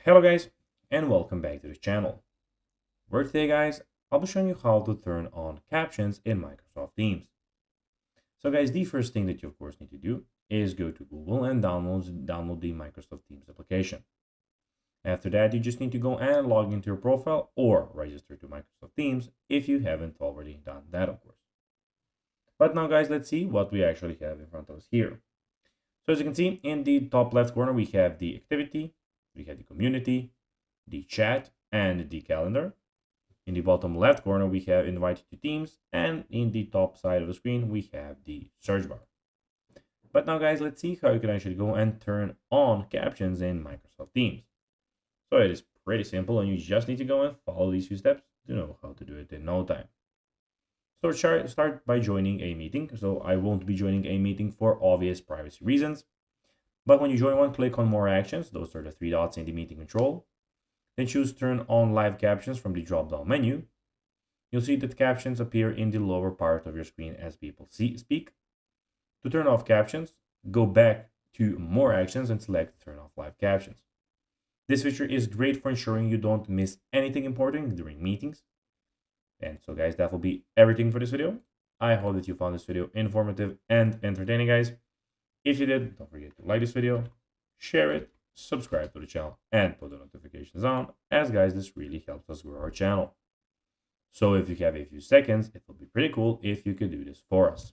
Hello guys, and welcome back to the channel. Where today guys, I'll be showing you how to turn on captions in Microsoft Teams. So guys, the first thing that you of course need to do is go to Google and download the Microsoft Teams application. After that, you just need to go and log into your profile or register to Microsoft Teams if you haven't already done that of course. But now guys, let's see what we actually have in front of us here. So as you can see, in the top left corner, we have the activity, we have the community, the chat, and the calendar. In the bottom left corner, we have invite to teams, and in the top side of the screen, we have the search bar. But now guys, let's see how you can actually go and turn on captions in Microsoft Teams. So it is pretty simple, and you just need to go and follow these few steps to know how to do it in no time. So start by joining a meeting. So I won't be joining a meeting for obvious privacy reasons. But when you join one, click on more actions. Those are the three dots in the meeting control. Then choose turn on live captions from the drop down menu. You'll see that captions appear in the lower part of your screen as people speak. To turn off captions, go back to more actions and select turn off live captions. This feature is great for ensuring you don't miss anything important during meetings. And so guys, that will be everything for this video. I hope that you found this video informative and entertaining guys. If you did, don't forget to like this video, share it, subscribe to the channel, and put the notifications on, as guys, this really helps us grow our channel. So if you have a few seconds, it will be pretty cool if you could do this for us.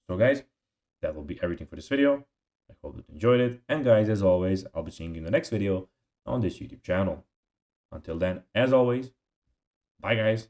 So guys, that will be everything for this video. I hope that you enjoyed it. And guys, as always, I'll be seeing you in the next video on this YouTube channel. Until then, as always, bye guys.